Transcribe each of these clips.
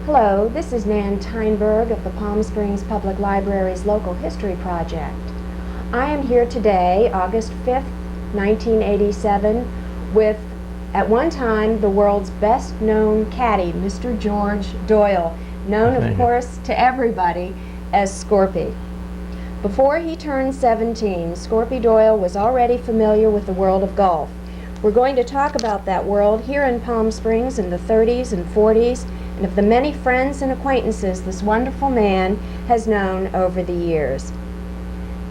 Hello, this is Nan Tynberg of the Palm Springs Public Library's Local History Project. I am here today, August 5th, 1987, with, at one time, the world's best-known caddy, Mr. George Doyle, known, of course, to everybody as Scorpy. Before he turned 17, Scorpy Doyle was already familiar with the world of golf. We're going to talk about that world here in Palm Springs in the 30s and 40s, and of the many friends and acquaintances this wonderful man has known over the years.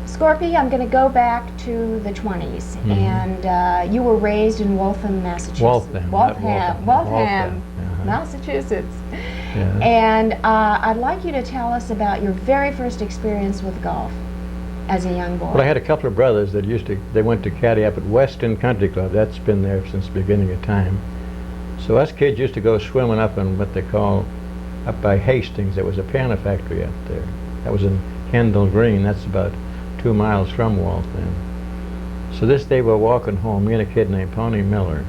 Scorpy, I'm going to go back to the 20s, and you were raised in Waltham, Massachusetts. Waltham, Massachusetts. Yeah. And I'd like you to tell us about your very first experience with golf as a young boy. Well, I had a couple of brothers that they went to caddy up at Weston Country Club. That's been there since the beginning of time. So us kids used to go swimming up in what they call, up by Hastings. There was a piano factory up there. That was in Kendall Green. That's about 2 miles from Waltham. So this day we're walking home, me and a kid named Pony Miller.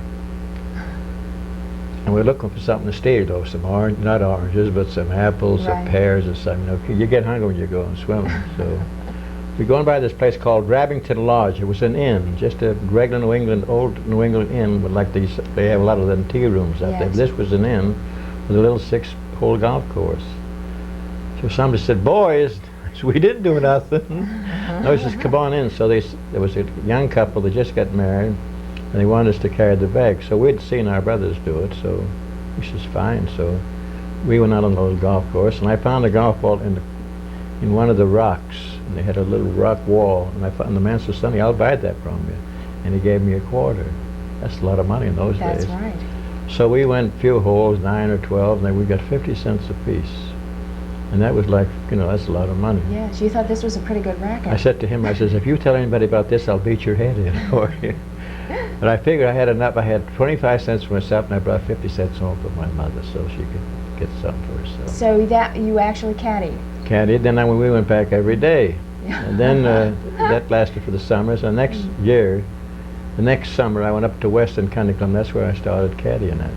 And we're looking for something to steal, though, some orange, not oranges, but some apples, some pears or something. You know, you get hungry when you go and swimming. So we're going by this place called Rabington Lodge. It was an inn, just a regular old New England inn with like these, they have a lot of them tea rooms out there. But this was an inn with a little 6-hole golf course. So somebody said, "Boys," so we didn't do nothing. No, he says, "Come on in." So there was a young couple that just got married, and they wanted us to carry the bag. So we'd seen our brothers do it, so we says, "Fine." So we went out on the little golf course, and I found a golf ball in one of the rocks. And they had a little rock wall, and the man said, "Sonny, I'll buy that from you." And he gave me a quarter. That's a lot of money in those days. That's right. So we went a few holes, 9 or 12, and then we got 50 cents apiece. And that was like, you know, that's a lot of money. Yes, you thought this was a pretty good racket. I said to him, I says, "If you tell anybody about this, I'll beat your head in for you." But I figured I had enough. I had 25 cents for myself, and I brought 50 cents home for my mother so she could get something for herself. So that you actually caddied? Caddied. Then we went back every day. And then that lasted for the summer. So the next summer, I went up to Weston Country Club. That's where I started caddying at.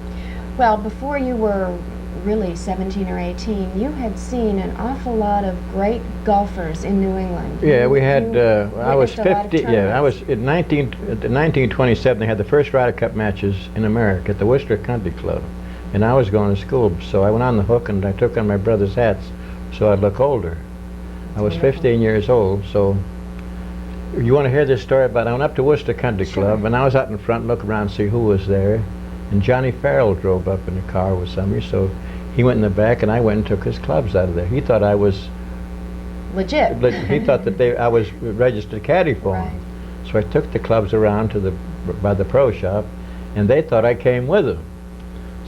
Well, before you were really 17 or 18, you had seen an awful lot of great golfers in New England. Yeah, we had. I was 50. Yeah, I was in 1927. They had the first Ryder Cup matches in America at the Worcester Country Club, and I was going to school. So I went on the hook and I took on my brother's hats, so I'd look older. I was 15 years old, so you want to hear this story about, I went up to Worcester Country Club, and I was out in front looking around to see who was there, and Johnny Farrell drove up in the car with somebody, so he went in the back, and I went and took his clubs out of there. He thought I was legit. He thought that I was registered caddy for him. So I took the clubs around to by the pro shop, and they thought I came with them.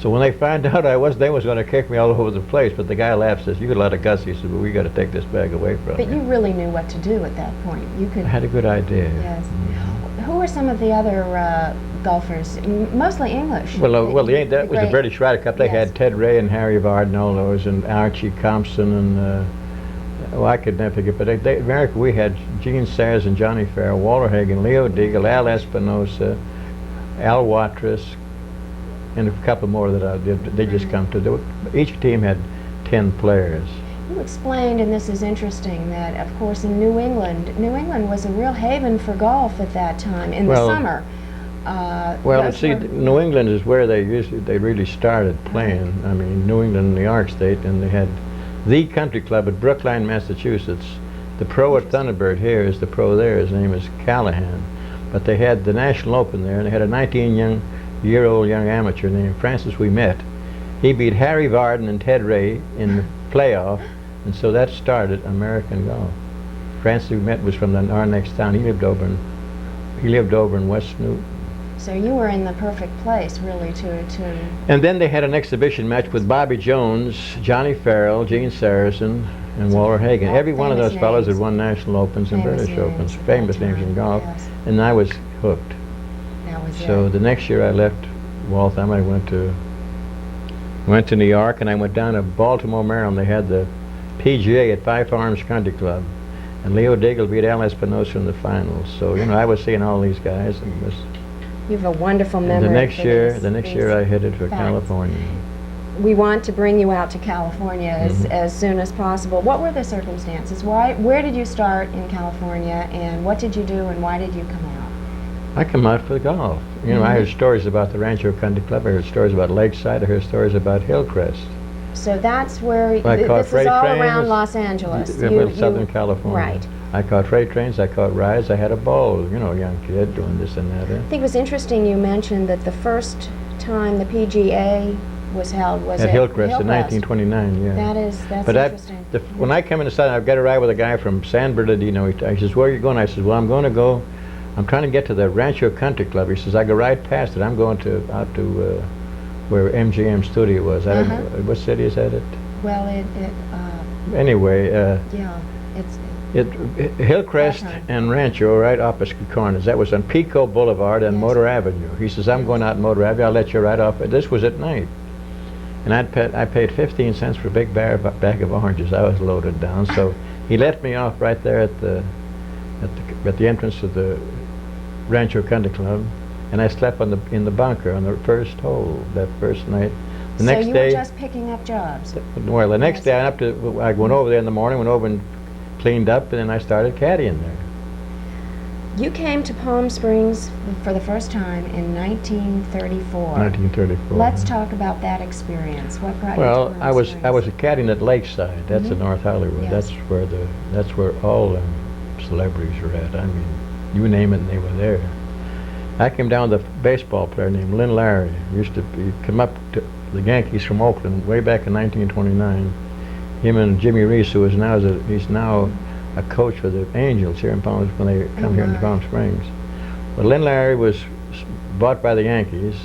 So when they found out they was going to kick me all over the place, but the guy laughed, says, "You got a lot of guts." He said, "Well, we got to take this bag away from you." But you really knew what to do at that point. You could. I had a good idea. Yes. Who were some of the other golfers? Mostly English. That was the British Ryder Cup. They had Ted Ray and Harry Vardon, all those, and Archie Compson, and I could never forget. But America, we had Gene Sayers and Johnny Farrell, Walter Hagen, Leo Deagle, Al Espinosa, Al Watrous, and a couple more that they just come to. Each team had 10 players. You explained, and this is interesting, that of course in New England was a real haven for golf at that time in the summer. New England is where they really started playing. I mean, New England, New York State, and they had the country club at Brookline, Massachusetts. The pro at Thunderbird here is the pro there. His name is Callahan. But they had the National Open there, and they had a 19-year-old young amateur named Francis Ouimet. He beat Harry Vardon and Ted Ray in the playoff, and so that started American golf. Francis Ouimet was from our next town. He lived over in West Newton. So you were in the perfect place, really, to. And then they had an exhibition match with Bobby Jones, Johnny Farrell, Gene Saracen, and Walter Hagen. Every one of those fellows had won National Opens and British Opens, famous names in golf, and I was hooked. So the next year I left Waltham. I went to New York, and I went down to Baltimore, Maryland. They had the PGA at Five Farms Country Club, and Leo Deagle beat Al Espinosa in the finals. So I was seeing all these guys, and you have a wonderful memory. The next year I headed for California. we want to bring you out to California as soon as possible. What were the circumstances? Where did you start in California, and what did you do, and why did you come out? I come out for the golf. You know, I heard stories about the Rancho Country Club. I heard stories about Lakeside. I heard stories about Hillcrest. So that's where I caught this is freight all trains, around Los Angeles. Southern California. Right. I caught freight trains. I caught rides. I had a ball. You know, young kid doing this and that. I think it was interesting you mentioned that the first time the PGA was held was at Hillcrest in 1929. Yeah. That's but interesting. When I come in the Southern, I've got a ride with a guy from San Bernardino. He says, "Where are you going?" I says, "Well, I'm going to go. I'm trying to get to the Rancho Country Club." He says, "I go right past it. I'm going out to where MGM studio was. I don't know, what city is that? Well, Anyway. Yeah, it's. Hillcrest and Rancho right opposite corners. That was on Pico Boulevard and Motor Avenue. He says, "I'm going out on Motor Avenue. I'll let you right off." This was at night. And I paid 15 cents for a big bag of oranges. I was loaded down. So he let me off right there at the entrance of the Rancho Country Club. And I slept in the bunker on the first hole that first night. The next you day, were just picking up jobs? Well, the next day I went over there in the morning, went over and cleaned up, and then I started caddying there. You came to Palm Springs for the first time in 1934. 1934. Let's talk about that experience. What brought you to Well, Palm I was Springs? caddying at Lakeside. That's in North Hollywood. Yes. That's where all the celebrities are at. I mean, you name it, and they were there. I came down with a baseball player named Lynn Larry. He come up to the Yankees from Oakland way back in 1929. Him and Jimmy Reese, who is he's now a coach for the Angels here in Palm when they come here into Palm Springs. But Lynn Larry was bought by the Yankees.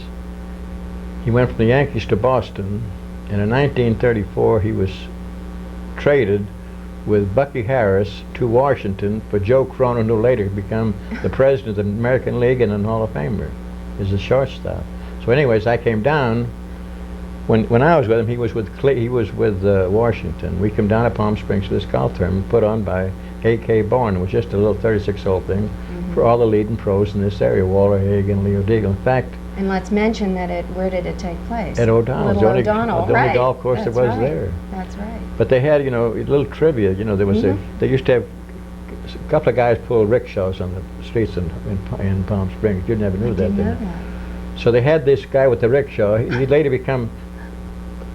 He went from the Yankees to Boston, and in 1934 he was traded with Bucky Harris to Washington for Joe Cronin, who later became the president of the American League and an Hall of Famer, as a shortstop. So anyways, I came down. When I was with him, he was with Washington. We came down to Palm Springs for this golf tournament put on by A.K. Bourne. It was just a little 36-hole thing for all the leading pros in this area, Walter Hagen, Leo Deagle. In fact, and let's mention that where did it take place? At O'Donnell's, the only golf course That's there was right. there. That's right. But they had, a little trivia. There was they used to have a couple of guys pull rickshaws on the streets in Palm Springs. You never knew that. Didn't know that. So they had this guy with the rickshaw. He later become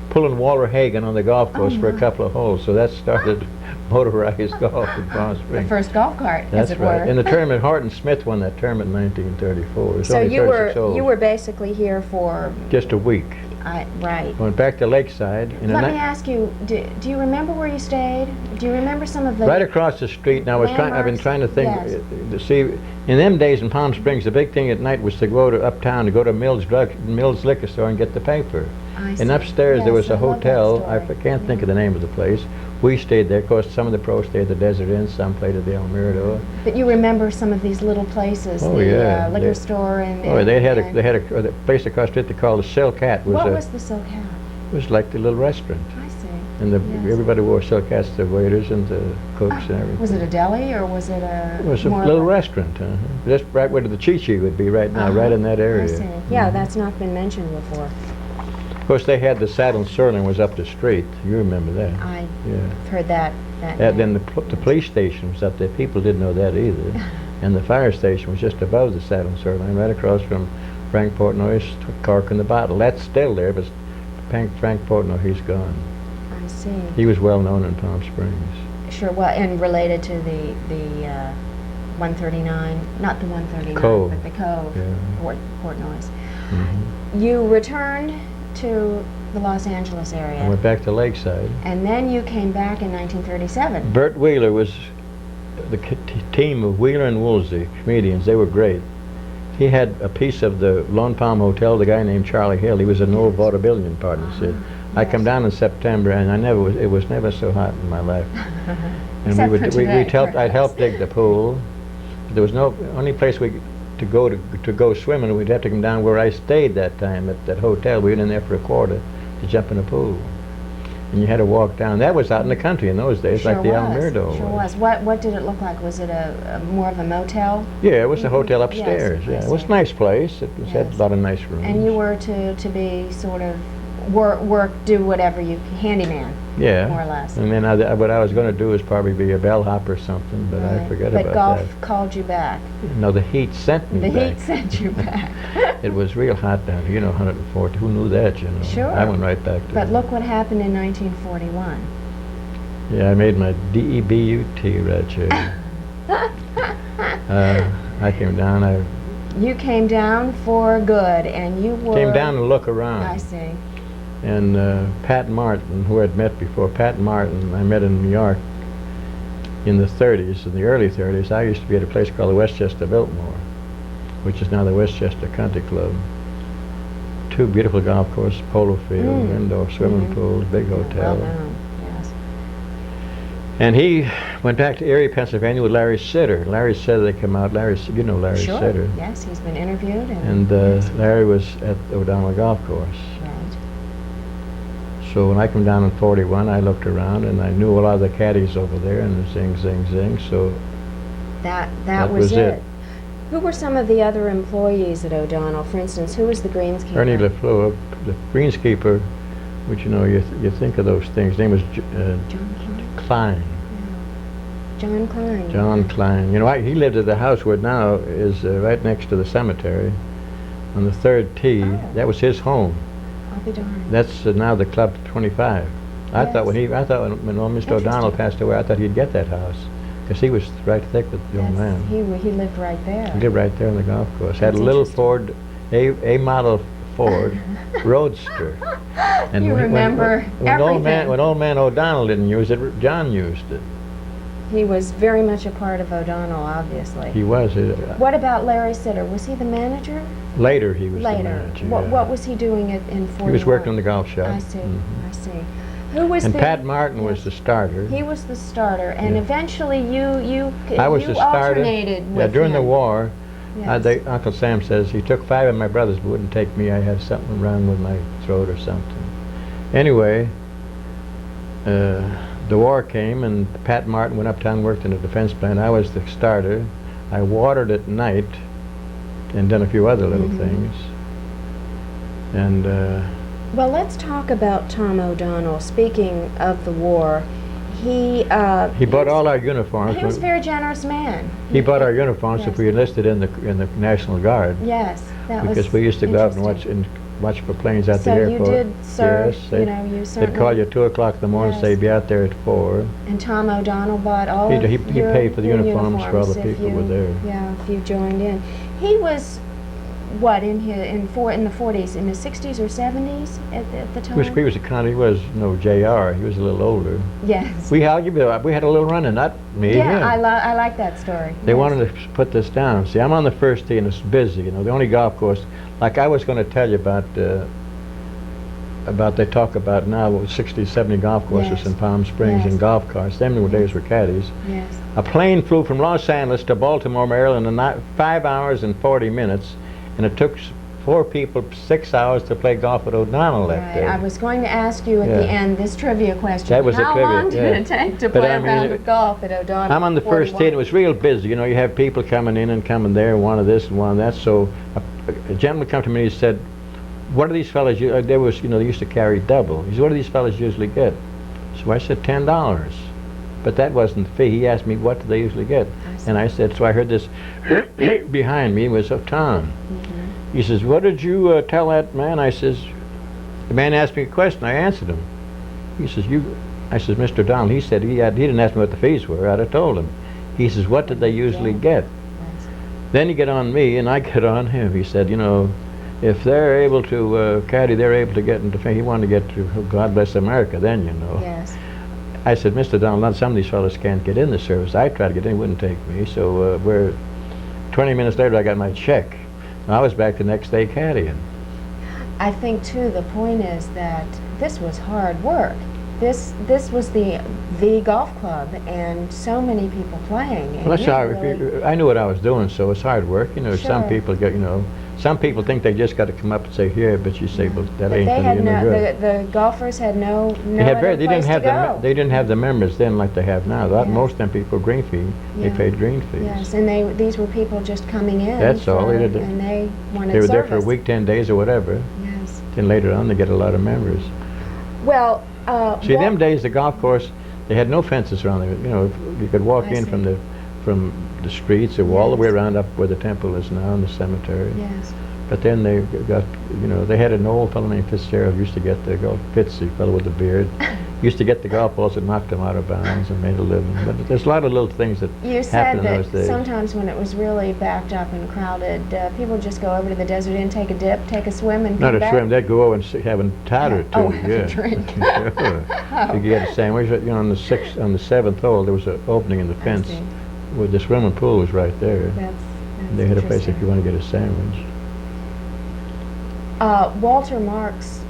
pulling Walter Hagen on the golf course for a couple of holes. So that started motorized golf in Palm Springs. The first golf cart, That's as it right. were. In the tournament, Horton Smith won that tournament in 1934. So you were basically here for just a week. Right. Went back to Lakeside. Let me ask you, do you remember where you stayed? Do you remember some of the right across the street? Now I've been trying to think to see. In them days in Palm Springs, the big thing at night was to go to uptown, to go to Mills liquor store and get the paper. And upstairs there was a hotel. I can't think of the name of the place. We stayed there. Of course, some of the pros stayed at the Desert Inn, some played at the El Mirador. But you remember some of these little places, the liquor store and... they had a place across the street they called the Silk Hat. What was the Silk Hat? It was like the little restaurant. I see. And everybody wore silk hats, the waiters and the cooks and everything. Was it a deli or was it a... It was a little restaurant. Just right where the Chi-Chi would be right now, right in that area. I see. Yeah, that's not been mentioned before. Of course, they had the Saddle and Sirloin was up the street. You remember that? I've heard that. Then the police station was up there. People didn't know that either. And the fire station was just above the Saddle and Sirloin, right across from Frank Portnoy's Cork in the Bottle. That's still there, but Frank Portnoy, he's gone. I see. He was well known in Palm Springs. Sure, well, and related to the 139, not the 139, Cove. but the Cove, Portnoy's. You returned to the Los Angeles area. I went back to Lakeside. And then you came back in 1937. Burt Wheeler was the team of Wheeler and Woolsey, comedians. They were great. He had a piece of the Lone Palm Hotel, the guy named Charlie Hill. He was an old vaudevillian partner. I come down in September, and it was never so hot in my life. And I'd help dig the pool. There was only place to go swimming. We'd have to come down where I stayed that time at that hotel. We went in there for a quarter to jump in the pool. And you had to walk down. That was out in the country in those days, like the El Mirador. Sure was. What did it look like? Was it a more of a motel? Yeah, it was a hotel upstairs. It was a nice place. It had a lot of nice rooms. And you were to be sort of do whatever you, handyman, Yeah. more or less. And then what I was going to do is probably be a bellhop or something, but I forgot about But golf that. called you back. No, the heat sent me The back. heat sent you back. It was real hot down here, 140. Who knew that, Sure. I went right back to But it. look what happened in 1941. Yeah, I made my DEBUT right here. I came down. You came down for good, and you were... Came down to look around. I see. And Pat Martin, who I'd met before, Pat Martin, I met in New York in the 30s, in the early 30s. I used to be at a place called the Westchester Biltmore, which is now the Westchester Country Club. 2 beautiful golf courses, polo field, indoor swimming pools, big hotel. Well known, yes. And he went back to Erie, Pennsylvania with Larry Sitter. Larry Sitter, they come out. Larry, you know Larry Sure. Sitter. Yes, he's been interviewed. And yes. Larry was at the O'Donnell Golf Course. Right. So when I come down in 41, I looked around and I knew a lot of the caddies over there and zing, zing, zing. So That was it. Who were some of the other employees at O'Donnell? For instance, who was the greenskeeper? Ernie LaFleur, the greenskeeper, which you think of those things. His name was John Klein. John Klein. John Klein. He lived at the house where now is right next to the cemetery on the 3rd tee. Oh. That was his home. I'll be darned. That's now the Club 25. I thought when Mr. O'Donnell passed away, I thought he'd get that house because he was right thick with the young man. He lived right there. He lived right there on the golf course. Had a That's little interesting. Ford, a model Ford Roadster. And You remember when everything. old man O'Donnell didn't use it, John used it. He was very much a part of O'Donnell, obviously. He was. What about Larry Sitter? Was he the manager? Later he was the Later. manager. What was he doing in 41? He was working in the golf shop. I see. Mhm. I see. Who was And the... Pat Martin was yes. the starter. He was the starter, and Yeah. eventually you I was the starter. alternated with Yeah, during the him. war, Yes. Uncle Sam says he took 5 of my brothers but wouldn't take me. I had something wrong with my throat or something. Anyway, the war came and Pat Martin went uptown and worked in a defense plant. I was the starter. I watered at night and done a few other little things. And Well, let's talk about Tom O'Donnell. Speaking of the war, he bought all our uniforms. He was a very generous man. He bought our uniforms Yes. if we enlisted in the National Guard. Yes, that was Because we used to go out and interesting. watch for planes at So the you airport. did serve, Yes, you know, you they'd certainly... call you at 2 o'clock in the morning, Yes. say be out there at 4. And Tom O'Donnell bought all He of your paid for the your uniforms for all the if people you- who were there. Yeah, if you joined in. He was, what, in the 40s, in the 60s or 70s at the time? He was he was no JR. He was a little older. Yes. We had a little run-in, not me. Yeah, him. I like that story. They Yes. wanted to put this down. See, I'm on the first tee and it's busy. The only golf course, like I was going to tell you about they talk about now 60, 70 golf courses Yes. in Palm Springs Yes. and golf carts. Them days were caddies. Yes. A plane flew from Los Angeles to Baltimore, Maryland in 5 hours and 40 minutes, and it took 4 people 6 hours to play golf at O'Donnell that Right. day. I was going to ask you at Yeah. the end this trivia question. That was the How trivia, long did yeah. it take to But play I a mean, round of golf at O'Donnell? I'm on the first tee, and it 41? was real busy. You have people coming in and coming there, one of this and one of that. So a gentleman come to me and he said, "What do these fellas?" They used to carry double. He said, "What do these fellas usually get?" So I said, $10. But that wasn't the fee. He asked me, "What do they usually get?" And I said, so I heard this behind me was of Tom. He says, "What did you tell that man?" I says, the man asked me a question. I answered him. He says, I says, "Mr. Donald," he said, he didn't ask me what the fees were. I'd have told him. He says, "What did they usually get?" Yes. Then he get on me, and I get on him. He said, if they're able to caddy, they're able to get into fame. He wanted to get to God Bless America then, Yes. I said, "Mr. Donald, some of these fellas can't get in the service." I tried to get in, he wouldn't take me. So 20 minutes later, I got my check. I was back the next day caddying. I think too the point is that this was hard work. This was the golf club and so many people playing. And Well, that's you how really- I knew what I was doing, so it's hard work. Some Sure. people get, some people think they just got to come up and say here, but you say, "Well, that But ain't they going to had be no good." the golfers had no They had other they didn't place have to go. they didn't have the members then like they have now. Yeah. Most of them people green fee. They Yeah. paid green fees. Yes, and these were people just coming in. That's all. They did- and they wanted They were there for a service. week, 10 days, or whatever. Yes. Then later on, they get a lot of members. Well, See, them days, the golf course, they had no fences around it. You know, you could walk I in see. from the streets, or all the way Yes. around up where the temple is now, in the cemetery. Yes. But then they got, you know, they had an old fellow named Fitzgerald used to get the golf, Fitzy, fellow with the beard, used to get the golf balls and knocked them out of bounds and made a living. But there's a lot of little things that You said happened in that those days. sometimes when it was really backed up and crowded, people would just go over to the desert inn, take a dip, take a swim, and Not come a back. swim, they'd go over and have a tot or two. Oh, have a yeah. drink. Sure. Oh. You could get a sandwich. You know, on the seventh hole, there was an opening in the fence see. where the swimming pool was right there. That's They had a place if interesting. you want to get a sandwich. Walter Marks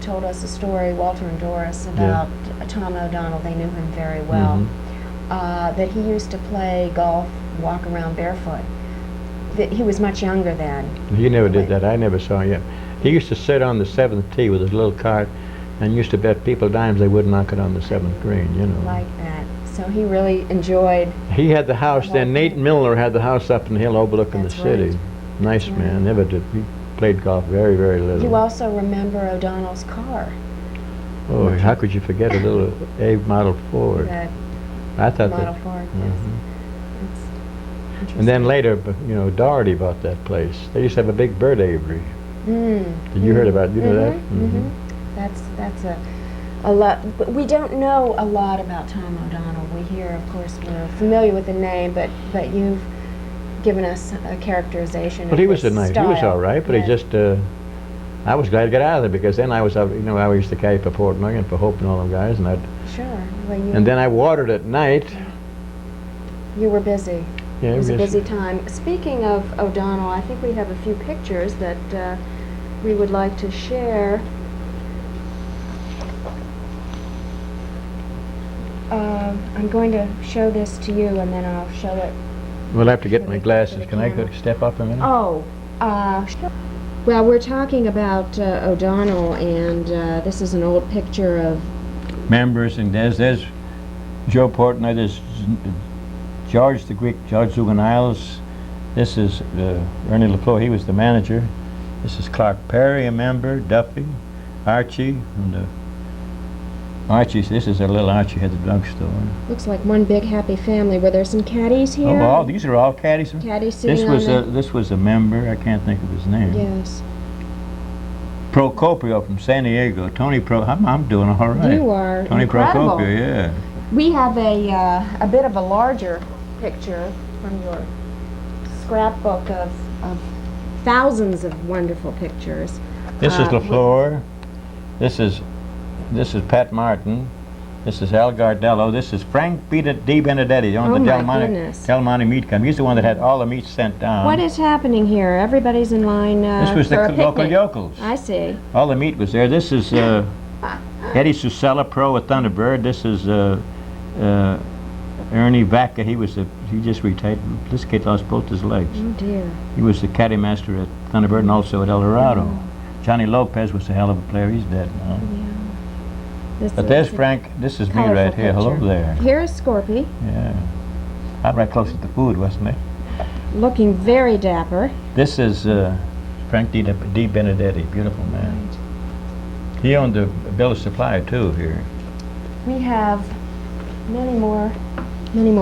told us a story, Walter and Doris, about Tom O'Donnell. They knew him very well. That he used to play golf, walk around barefoot. That he was much younger then. He never did that. I never saw him yet. He used to sit on the seventh tee with his little cart and used to bet people dimes they wouldn't knock it on the seventh green, you know. Like that. So he really enjoyed. He had the house the then. whole Nate thing. Milner had the house up in the hill overlooking the That's city. right. Nice That's man. right. Never did. He played golf very, very little. You also remember O'Donnell's car. Oh, how could you forget a little Abe Model Ford? That I thought Model that. Ford. Mhm. Yes. And then later, you know, Doherty bought that place. They used to have a big bird aviary. Did you heard about it? You know that? Mm-hmm. That's a lot. But we don't know a lot about Tom O'Donnell. We hear, of course, we're familiar with the name, but you've given us a characterization. Well, of he was his a nice. He style. was all right, but Yeah. he just. I was glad to get out of there because then I was, you know, I used to carry for Portnoy and for Hope and all them guys, and I'd. Sure. Well, And then I watered at night. you were busy. Yeah, It was a just- busy time. Speaking of O'Donnell, I think we have a few pictures that we would like to share. I'm going to show this to you, and then I'll show it. We'll have to get Should my we go glasses. to the Can I camera? step up a minute? Oh, well, we're talking about O'Donnell, and this is an old picture of. Members, and there's Joe Portnoy, there's George the Greek, George Zuganiles. This is Ernie LaFleur, he was the manager. This is Clark Perry, a member, Duffy, Archie, and Archie, this is our little Archie had the drugstore. Looks like one big happy family. Were there some caddies here? Oh, all these are all caddies. Caddies sitting on the. This was a member, I can't think of his name. Yes. Procopio from San Diego, Tony I'm doing all right. You are Tony incredible. Procopio, yeah. We have a bit of a larger picture from your scrapbook of thousands of wonderful pictures. This is LaFleur. This is Pat Martin. This is Al Gardello. This is Frank Di Benedetti, on Oh the my goodness. Del Monte meat company. He's the one that had all the meat sent down. What is happening here? Everybody's in line This was for the a local picnic. yokels. I see. All the meat was there. This is Eddie Susella, pro with Thunderbird. This is Ernie Vaca. He just retired. This kid lost both his legs. Oh dear. He was the caddy master at Thunderbird and also at El Dorado. Johnny Lopez was a hell of a player. He's dead now. But there's Frank. This is me right here. Hello there. Here's Scorpy, Yeah. I'm right close to the food, wasn't it? looking very dapper. This is Frank Di Benedetti. Beautiful man. He owned the bill of supply too here. We have many more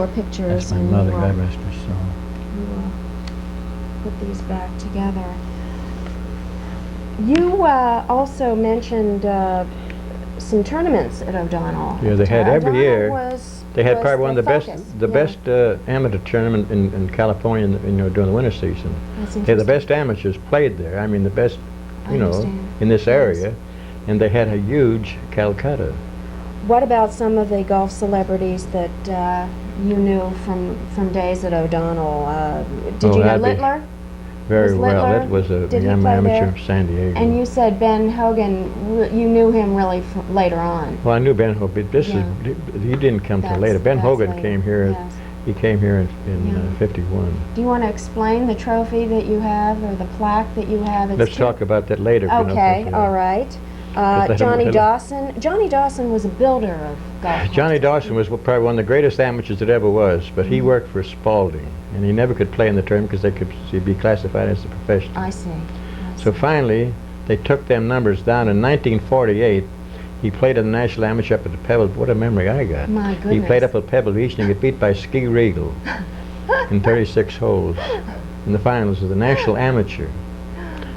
pictures. That's my and mother. we God will- rest her soul. we will put these back together. You also mentioned some tournaments at O'Donnell. Yeah, they had every O'Donnell year. They had was probably one of the focus. best amateur tournament in California, during the winter season. That's Yeah, the interesting. best amateurs played there. I mean, the best, I understand. in this Yes. area. And they had a huge Calcutta. What about some of the golf celebrities that you knew from days at O'Donnell? Did Oh, you know that'd be Littler? Very Was well. Littler- That was a did he young play amateur there? from San Diego. And you said Ben Hogan, you knew him really later on. Well, I knew Ben Hogan. He didn't come till That's- later. Ben that's Hogan later, came here. yes. He came here in Yeah. '51. Do you want to explain the trophy that you have or the plaque that you have? It's Let's talk about that later. Okay, all right. Johnny But- Dawson. Johnny Dawson was a builder of golf Johnny courses. Dawson was probably one of the greatest amateurs that ever was, but he worked for Spalding, and he never could play in the tournament because he'd be classified as a professional. I see. So finally, they took them numbers down. In 1948, he played in the National Amateur up at the Pebble. What a memory I got. My He goodness. played up at Pebble Beach and he got beat by Ski Regal in 36 holes in the finals of the National Amateur.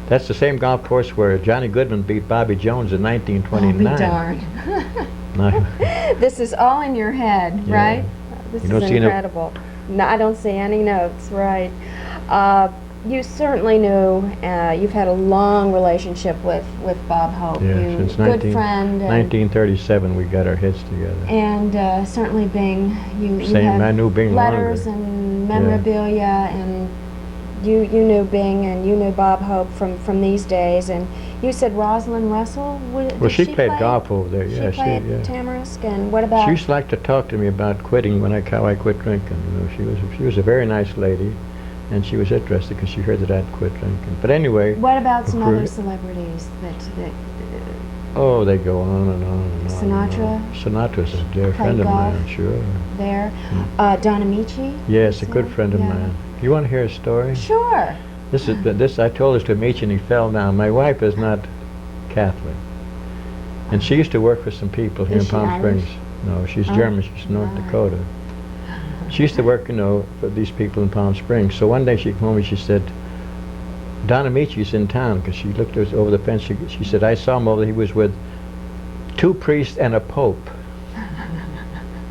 That's the same golf course where Johnny Goodman beat Bobby Jones in 1929. I'll be darned. This is all in your head, Yeah. right? This You don't is see no- incredible. No, I don't see any notes, right. You certainly knew, you've had a long relationship with Bob Hope. Yeah, You, since good friend. And, 1937 we got our heads together. and certainly Bing, you Same, have I knew Bing letters longer. and memorabilia, and you knew Bing and you knew Bob Hope from these days. And you said Rosalind Russell? Well, she played golf over there. Yeah, She played yeah. Tamarisk, and what about? She used to like to talk to me about quitting when how I quit drinking. You know, she was a very nice lady, and she was interested because she heard that I'd quit drinking. But anyway. What about some for- other celebrities that Oh, they go on and on and on. Sinatra? And on. Sinatra's a dear friend of golf? mine, sure. there? Don Amici? Yes, a good friend of Yeah. mine. You want to hear a story? Sure. This I told this to Amici and he fell down. My wife is not Catholic, and she used to work for some people here Is in she Palm Irish? Springs. No, she's Oh, German. She's from North right. Dakota. She used to work, you know, for these people in Palm Springs. So one day she came home and she said, Don Amici's in town, because she looked over the fence. She said, I saw him over there. He was with 2 priests and a pope.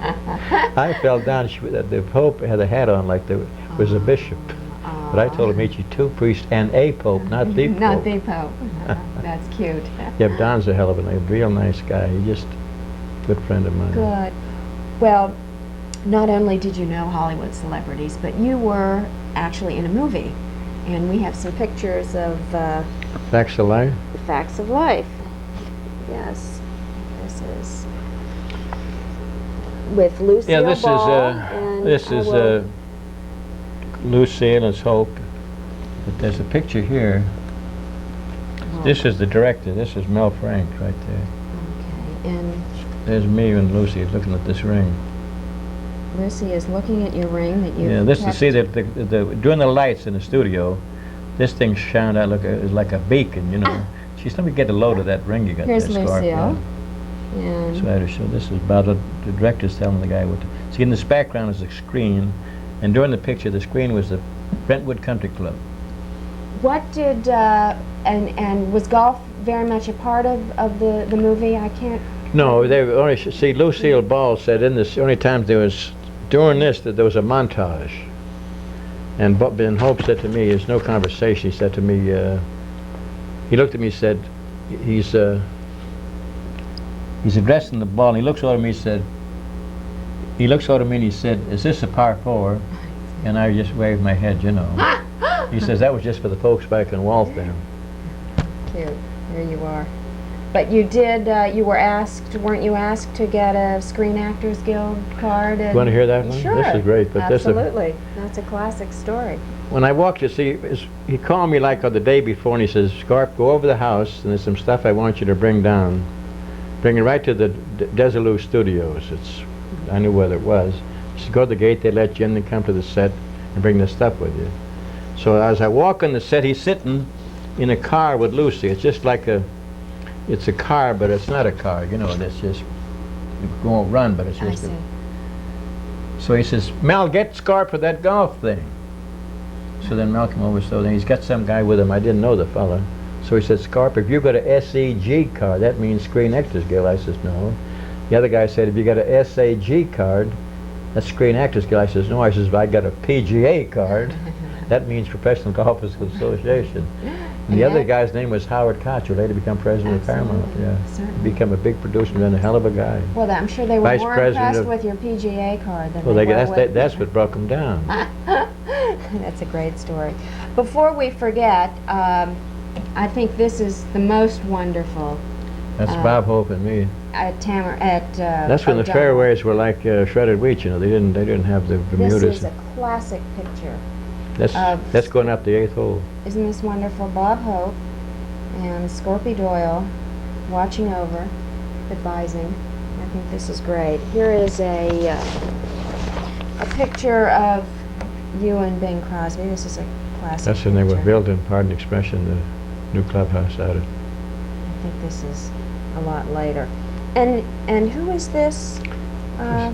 I fell down. The pope had a hat on like there was a bishop. But I told Amici 2 priests and a pope, not the pope. Not the Pope. That's cute. Yeah, Don's a hell of a real nice guy. He's just a good friend of mine. Good. Well, not only did you know Hollywood celebrities, but you were actually in a movie. And we have some pictures of Facts of life? The Facts of Life. Yes. This is with Lucille Yeah, this Ball. is and this I is will- Lucille and Hope. But there's a picture here. This is the director. This is Mel Frank right there. Okay, and There's me and Lucy looking at this ring. Lucy is looking at your ring that you. Yeah, this is see that during the lights in the studio, this thing shined out like a beacon, you know. She said, "Let me get a load of that ring you got Here's there, Scorpy." Lucille. And So I had to show this is about the director's telling the guy what to. See, in this background is a screen, and during the picture, the screen was the Brentwood Country Club. what did and was golf very much a part of the movie? I can't. No, they were only see. Lucille Ball said in this only times there was during this that there was a montage, and Ben Hope said to me, "There's no conversation." He said to me, he looked at me, and said, "He's addressing the ball." And he looks over at me, he looks over at me and he said, "Is this a par 4?" And I just waved my head, you know. He says that was just for the folks back in Waltham. Cute. Here you are. But you did. You were asked, weren't you asked to get a Screen Actors Guild card? You want to hear that one? Sure. This is great. But Absolutely. That's a classic story. When I walked to see, he called me like on the day before and he says, "Scarp, go over the house and there's some stuff I want you to bring down. Bring it right to the Desilu Studios." I knew where it was. He said, "Go to the gate, they let you in, then come to the set and bring the stuff with you." So as I walk on the set, he's sitting in a car with Lucy. It's just like it's a car, but it's not a car, you know, it's just, it won't run, but it's I just see. So he says, "Mel, get Scarp for that golf thing." So then Mel came over, so then he's got some guy with him. I didn't know the fella. So he said, "Scarp, if you got a SEG card, that means Screen Actors Guild." I says, "No." The other guy said, "If you got a SAG card, that's Screen Actors Guild." I says, "No." I says, "I got a PGA card. That means Professional Golfers Association." And the other guy's name was Howard Koch, who later became president of Paramount. Yeah, Certainly. become a big producer and then a hell of a guy. Well, I'm sure they were Vice more President impressed of- with your PGA card than Well, they were with. that's what broke him down. That's a great story. Before we forget, I think this is the most wonderful That's Bob Hope and me. at That's when the O'Donnell. fairways were like shredded wheat. You know, they didn't have the Bermudas. This is a classic picture. That's going up the 8th hole. Isn't this wonderful? Bob Hope and Scorpy Doyle watching over, advising. I think this is great. Here is a picture of you and Bing Crosby. This is a classic That's when they were picture. building, pardon the expression, the new clubhouse out at think this is a lot later. And who is this?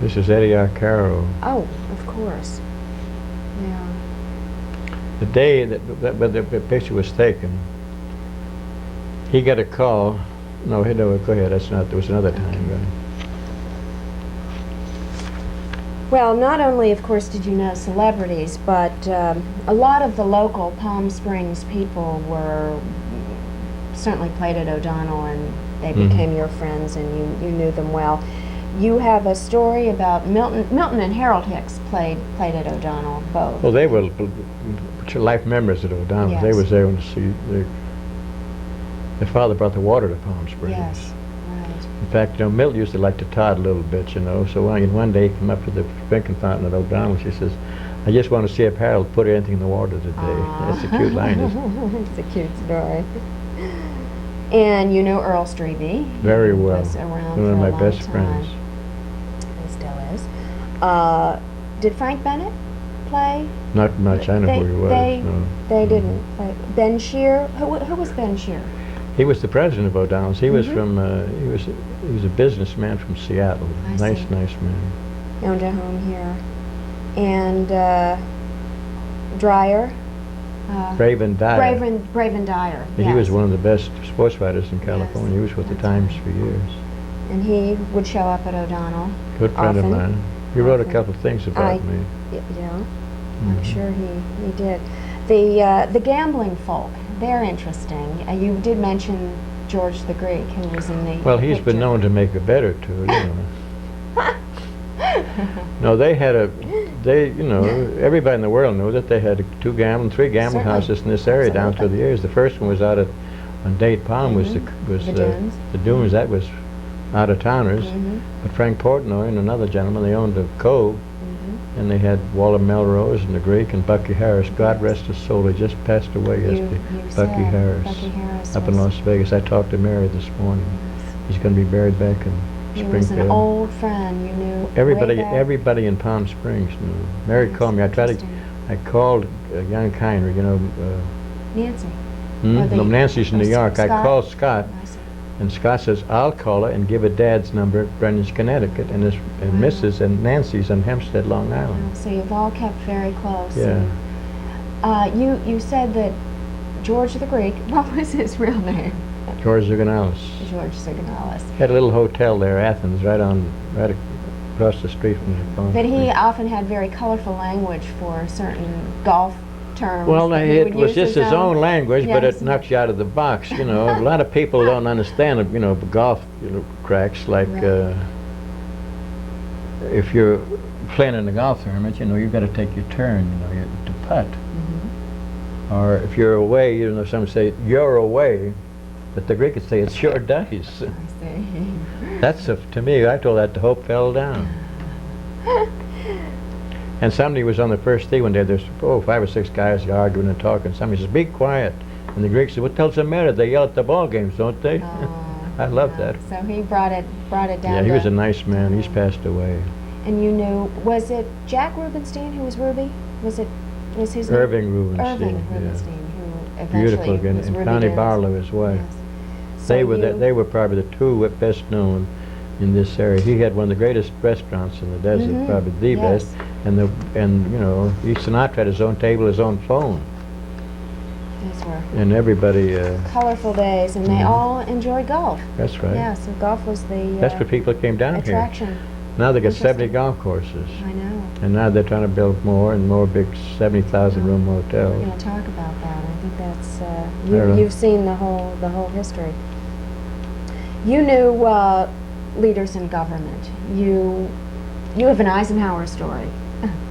This is Eddie Arcaro. Oh, of course. Yeah. The day that the picture was taken, he got a call. No, go ahead. That's not. There was another time, right? Well, not only, of course, did you know celebrities, but a lot of the local Palm Springs people were certainly played at O'Donnell, and they became your friends, and you knew them well. You have a story about Milton and Harold Hicks played at O'Donnell both. Well, they were life members at O'Donnell. Yes. They was there to see their father brought the water to Palm Springs. Yes, right. In fact, Milt used to like to todd a little bit, So one day he came up to the drinking fountain at O'Donnell. She says, "I just want to see if Harold put anything in the water today." That's a cute line, isn't it? It's a cute story. And you know Earl Strebe. Very well. Was around One of for my a long best time. friends. He still is. Did Frank Bennett play? Not much. I know who he was. No. They didn't play. Ben Shear. Who was Ben Shear? He was the president of O'Donnell's. He was from. He was a businessman from Seattle. Nice man. Owned a home here. And Dreyer. Braven Dyer. Braven Dyer. He yes. was one of the best sports writers in California. He was with the That's Times right. for years. And he would show up at O'Donnell. Good friend often. of mine. He wrote a Often. couple of things about me. Yeah, I'm sure he did. The gambling folk, they're interesting. You did mention George the Greek, who was in the Well, he's picture. been known to make a bet or two, No, everybody in the world knew that they had three gambling Certainly. houses in this area down through the years. The first one was out on Date Palm, was The Dunes. the Dunes. That was out of towners. But Frank Portnoy and another gentleman, they owned a cove, and they had Walter Melrose and the Greek and Bucky Harris. God rest his soul. He just passed away yesterday. Bucky Bucky Harris up in Las Vegas. I talked to Mary this morning. He's going to be buried back in He Springfield. was an old friend. You knew Everybody in Palm Springs knew. Mary called me. I called young Kiner, Nancy. No, Nancy's in New York. I Scott? called Scott, I see. and Scott says, "I'll call her and give her Dad's number at Greenwich, Connecticut, and Mrs. and Nancy's in Hempstead, Long Island." So you've all kept very close. Yeah. And, you said that George the Greek, what was his real name? George Zuganalis. George Siganalis. Had a little hotel there, Athens, right across the street from the Palm But he Springs. often had very colorful language for certain golf terms. Well, that he it would was use just his own language, but Yes. it knocks you out of the box. A lot of people don't understand, golf cracks like Right. if you're playing in a golf tournament, you've got to take your turn, to putt. Or if you're away, some say you're away, but the Greek would say it's your dice. I see. That's to me. I told that to Hope fell down. And somebody was on the first tee one day. There's 5 or 6 guys arguing and talking. Somebody says, "Be quiet." And the Greek said, "What the hell's the matter? They yell at the ball games, don't they?" I love that. So he brought it down. Yeah, he was a nice man. He's passed away. And you knew, was it Jack Rubenstein who was Ruby? Was his name? Irving Rubenstein. Irving yeah. Rubenstein, who eventually Beautiful again. was And Ruby Connie Dennis. Barlow, his wife. Yes. They were probably the two best known in this area. He had one of the greatest restaurants in the desert, probably the Yes. best. And Sinatra had his own table, his own phone, These were and everybody. colorful days, and they all enjoyed golf. That's right. Yeah, so golf was the That's what people came down attraction. here. Now they got Interesting. 70 golf courses, I know. and now they're trying to build more and more big 70,000 room We're hotels. going to talk about that. I think that's don't know. you've seen the whole history. You knew leaders in government. You have an Eisenhower story.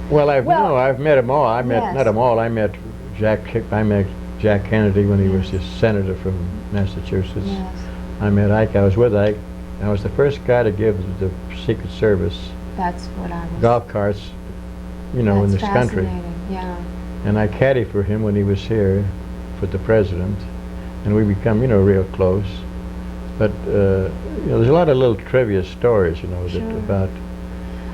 Well, I've met them all. I met Yes. not them all. I met Jack Kennedy when he was just senator from Massachusetts. Yes. I met Ike. I was with Ike. I was the first guy to give the Secret Service That's what I was. golf carts, in That's this country. fascinating, yeah. And I caddied for him when he was here for the president, and we become, real close. But there's a lot of little trivia stories, Sure.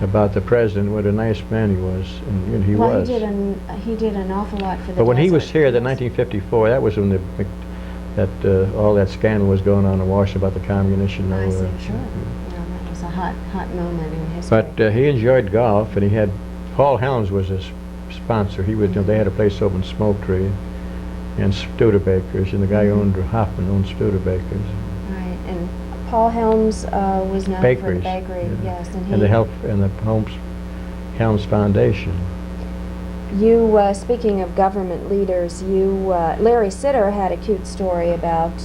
about the president. What a nice man he was, and he Well, was. he did an awful lot for the But when he was desert. here, Yes. in 1954, that was when that all that scandal was going on in Washington about the communists, you know. I see, sure. Yeah, that was a hot moment in history. But he enjoyed golf, and he had Paul Helms was his sponsor. He was, you know, they had a place open, Smoketree, and Studebakers, and the guy owned Hoffman owned Studebakers. Right, and Paul Helms was known for the Bakeries, bakery, yeah. yes, And the Helms Foundation. You, speaking of government leaders, Larry Sitter had a cute story about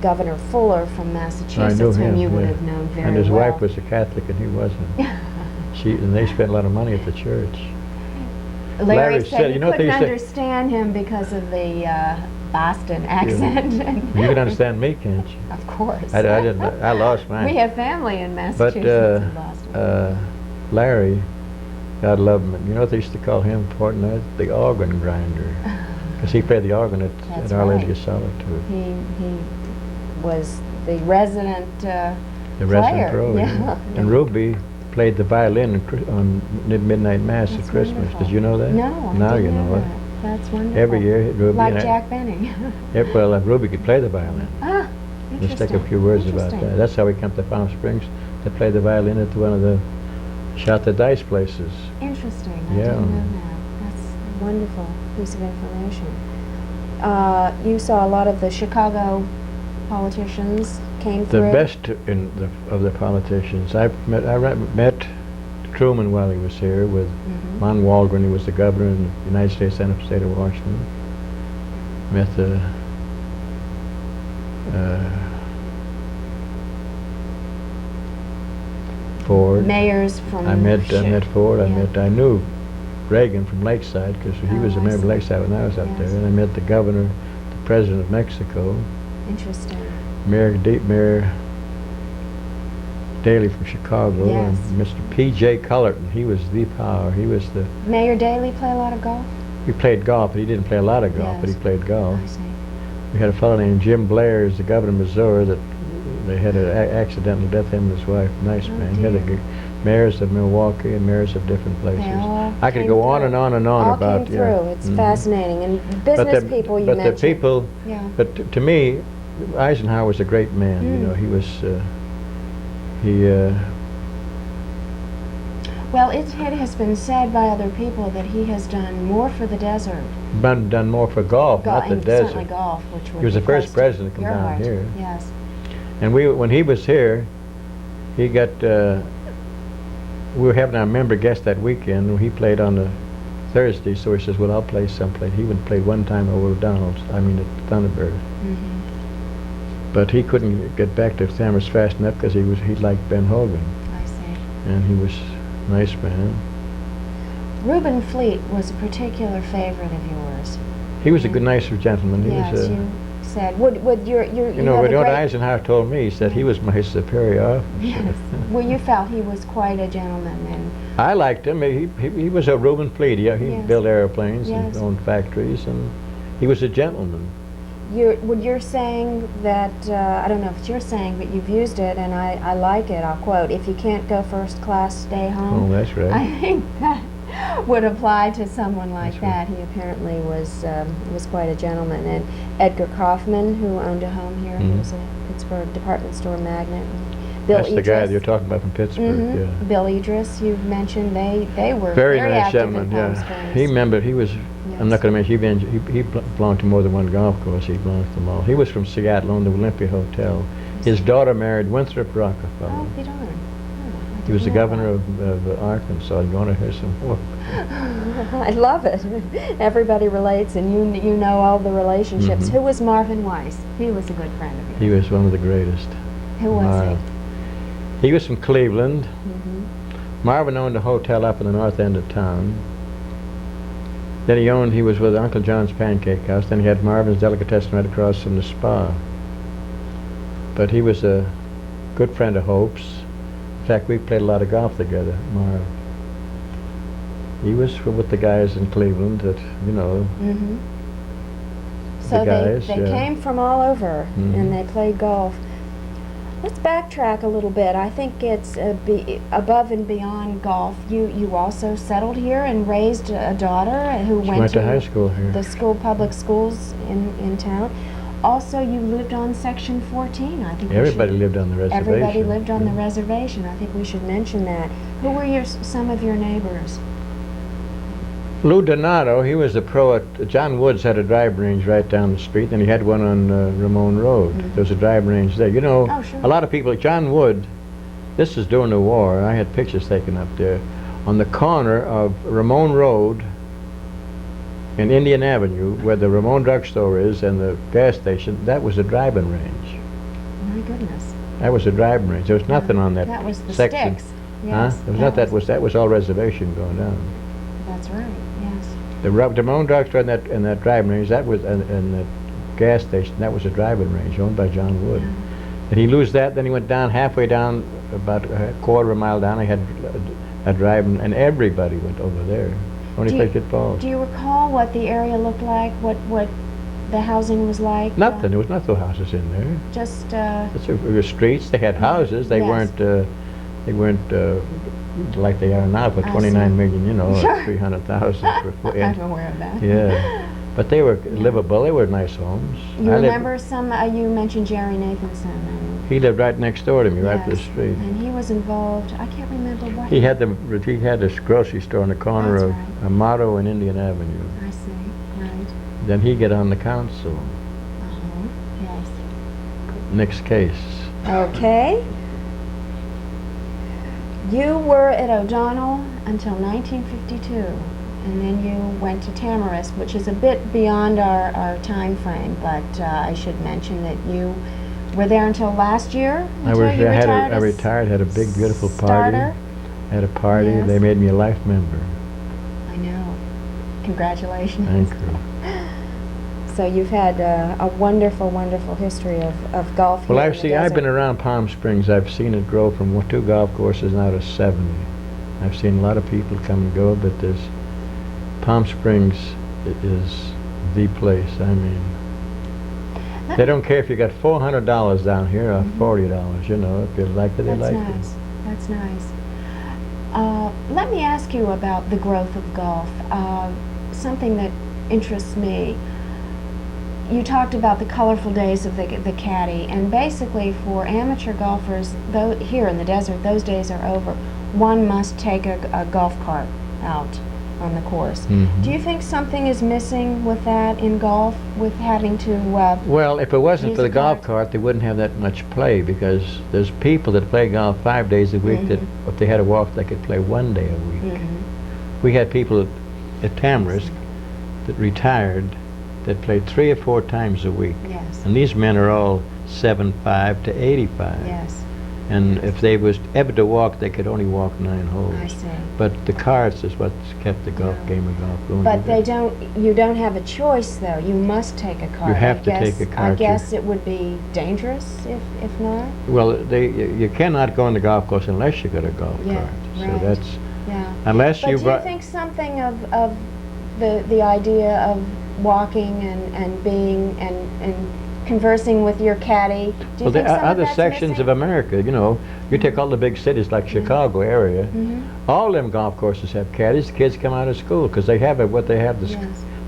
Governor Fuller from Massachusetts, whom you would have known very well. And his wife was a Catholic, and he wasn't. And they spent a lot of money at the church. Larry said Sitter, you couldn't understand him because of the Boston accent. You can understand me, can't you? Of course. I didn't. I lost mine. We have family in Massachusetts and Boston. But Larry, God love him. You know what they used to call him Fortnite? The organ grinder. Because he played the organ at Our Lady of Solitude. He was the resident The resident pro, yeah. And Ruby played the violin on Midnight Mass at Christmas. Wonderful. Did you know that? No, now I didn't you know know it. that. That's wonderful. Every year, Ruby like and Jack Benny. Well, Ruby could play the violin. Ah, Let's interesting. take a few words about that. That's how we come to Palm Springs. They played the violin at one of the shot the dice places. Interesting. I Yeah. didn't know that. That's a wonderful piece of information. You saw a lot of the Chicago politicians came through. The best of the politicians. I met Truman while he was here with Von Waldron. He was the governor in the United States Senate for the state of Washington. Met the Ford. Mayors from. I met Ford. Yeah. I knew Reagan from Lakeside because he was a member of Lakeside when I was up there. And I met the governor, the president of Mexico. Interesting. Mayor Daley from Chicago, Yes. and Mr. P.J. Cullerton. He was the power. He was the. Mayor Daley play a lot of golf? He played golf, but he didn't play a lot of golf. But he played golf. I see. We had a fellow named Jim Blair, who's the governor of Missouri, that they had an accidental death, him and his wife. Nice man. He had mayors of Milwaukee and mayors of different places. I could go on and on and on all about. Came through. It's fascinating. And business people you mentioned. But the people. Yeah. But to me, Eisenhower was a great man. You know, he was. Well, it has been said by other people that he has done more for the desert. Done more for golf, not the desert. Certainly golf, which would He was be the first close to president to come your down heart. here. Yes. And when he was here, he got. We were having our member guest that weekend. And he played on the Thursday, so he says, "Well, I'll play someplace." He would play one time over at Donald's. I mean, at Thunderbird. But he couldn't get back to Amherst fast enough because he liked Ben Hogan. I see. And he was a nice man. Reuben Fleet was a particular favorite of yours. He was a good, nicer gentleman. He Yes, was. you said. Would your You know, what Eisenhower told me, he said he was my superior officer. Yes. Well, you felt he was quite a gentleman, and I liked him. He was a Reuben Fleet. He Yes. built airplanes Yes. and owned factories, and he was a gentleman. you're saying that, I don't know if it's you're saying, but you've used it, and I like it. I'll quote, "If you can't go first class, stay home." Oh, that's right. I think that would apply to someone like That's that. right. He apparently was quite a gentleman. And Edgar Kaufman, who owned a home here, he was a Pittsburgh department store magnate. Bill That's the guy that you're talking about from Pittsburgh. Yeah. Bill Idris, you've mentioned, they were Very very nice active gentleman. in Palm Yeah. Springs. He remembered. He was. I'm not going to mention. He belonged to more than one golf course. He belonged to them all. He was from Seattle, owned the Olympia Hotel. His daughter married Winthrop Rockefeller. Oh, be darned. He was the governor of Arkansas. You want to hear some more? I love it. Everybody relates, and you know all the relationships. Who was Marvin Weiss? He was a good friend of yours. He was one of the greatest. Who was he? He was from Cleveland. Marvin owned a hotel up in the north end of town. Then he was with Uncle John's Pancake House. Then he had Marvin's Delicatessen right across from the spa. But he was a good friend of Hope's. In fact, we played a lot of golf together, Marv. He was with the guys in Cleveland that, you know, So the guys. they came from all over, and they played golf. Let's backtrack a little bit. I think it's above and beyond golf. You also settled here and raised a daughter who She went to high school here. the public schools in town. also you lived on Section 14. I think Everybody lived on the reservation. Everybody lived on the reservation. I think we should mention that. Who were some of your neighbors? Lou Donato, he was a pro at, John Woods had a driving range right down the street, and he had one on Ramon Road. There was a driving range there. You know, a lot of people, John Wood, this is during the war, I had pictures taken up there, on the corner of Ramon Road and Indian Avenue, where the Ramon drugstore is and the gas station, that was a driving range. My goodness. That was a driving range. There was nothing on that That was the section. sticks. Yes. There was not, that was all reservation going down. That's right, yes. The Ramon drugstore and that driving range, that was, and the gas station, that was a driving range owned by John Wood. Yeah. And he lose that, then he went down, halfway down, about a quarter of a mile down, he had a driving, and everybody went over there. Only place it falls. Do you recall what the area looked like? What the housing was like? Nothing. There was no houses in there. Just It was streets. They had houses. They Yes. weren't like they are now for I 29 see. million. You know, Sure. 300,000 per foot. I'm aware of that. Yeah, but they were livable. They were nice homes. You I lived- remember some? You mentioned Jerry Nathanson, and He lived right next door to me, right up the yes, street. and he was involved. I can't remember what. He had this grocery store on the corner That's of right. Amato and Indian Avenue. I see. Right. Then he get on the council. Yes. Next case. Okay. You were at O'Donnell until 1952, and then you went to Tamarisk, which is a bit beyond our time frame, but I should mention that you were there until last year? I retired, had a big, beautiful party. Starter? Had a party. Yes. They made me a life member. I know. Congratulations. Thank you. So you've had a wonderful, wonderful history of golf Well, here in the I've been desert. around Palm Springs. I've seen it grow from 2 golf courses now to 70. I've seen a lot of people come and go, but Palm Springs is the place. I mean, they don't care if you got $400 down here or $40. You know, if you like it, they That's like nice. it. That's nice. Let me ask you about the growth of golf. Something that interests me. You talked about the colorful days of the caddy, and basically for amateur golfers, though here in the desert, those days are over. One must take a golf cart out on the course. Mhm. Do you think something is missing with that in golf, with having to? Well, if it wasn't use for the a golf cart? cart, they wouldn't have that much play, because there's people that play golf 5 days a week that if they had to walk, they could play 1 day a week. We had people at Tamarisk that retired that played 3 or 4 times a week. Yes. And these men are all 75 to 85. Yes. And if they was ever to walk, they could only walk 9 holes. I see. But the carts is what's kept the golf game of golf going. But you don't have a choice though. You must take a cart. You have to I guess, take a cart. I guess it would be dangerous if not. Well, you cannot go on the golf course unless you got a golf Yeah, cart. So right. that's, Yeah. unless But you do you brought, think something of the idea of walking and being and conversing with your caddy? Do you well, think the some of other that's sections missing? of America, you know, you take all the big cities like Chicago area, all them golf courses have caddies. The kids come out of school because they have Yes.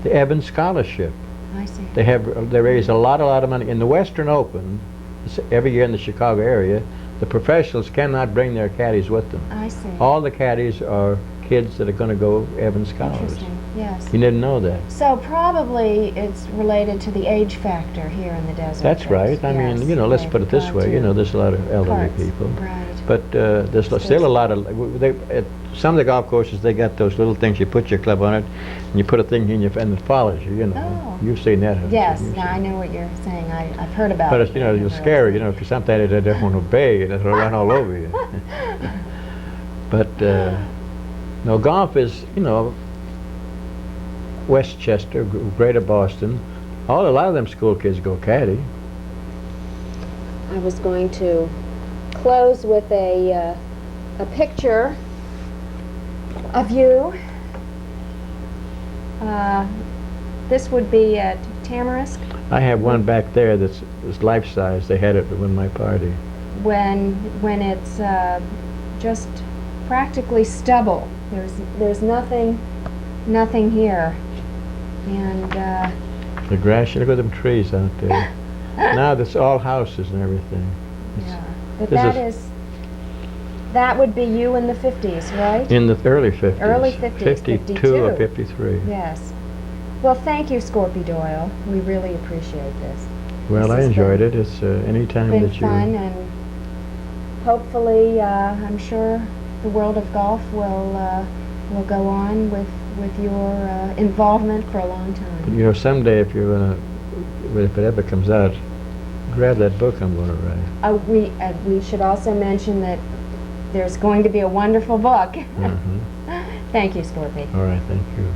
the Evans Scholarship. I see. They raise a lot of money in the Western Open every year in the Chicago area. The professionals cannot bring their caddies with them. I see. All the caddies are kids that are going to go Evans Scholars. Interesting. Yes. You didn't know that. So probably it's related to the age factor here in the desert. That's right. I Yes, mean, you know, let's they put it this go way. You to know, there's a lot of elderly carts. people. Right. But there's still a lot of, at some of the golf courses, they got those little things, you put your club on it, and you put a thing in your, and it follows you, you know. Oh. You've seen that, haven't you? Yes, You've now seen I know what you're saying. I've heard about But it. it's, you know, it's scary, you know, because sometimes they don't want to obey and it'll run all over you. But, no, golf is, you know, Westchester, Greater Boston, a lot of them school kids go caddy. I was going to close with a picture of you. This would be at Tamarisk I have one back there that's life-size. They had it at my party. when it's just practically stubble. There's nothing here, and The grass, you look at them trees out there. Now that's all houses and everything. Yeah. But This that would be you in the 50s, right? In the early 50s. Early 50s, 52 or 53. Yes. Well, thank you, Scorpy Doyle. We really appreciate this. Well, This I has enjoyed been- it. It's any time Been that you... fun, and hopefully, I'm sure the world of golf will go on with your involvement for a long time. You know, someday if you're gonna, if it ever comes out, grab that book I'm gonna write. We should also mention that there's going to be a wonderful book. Mhm. Thank you, Scorpy. All right, thank you.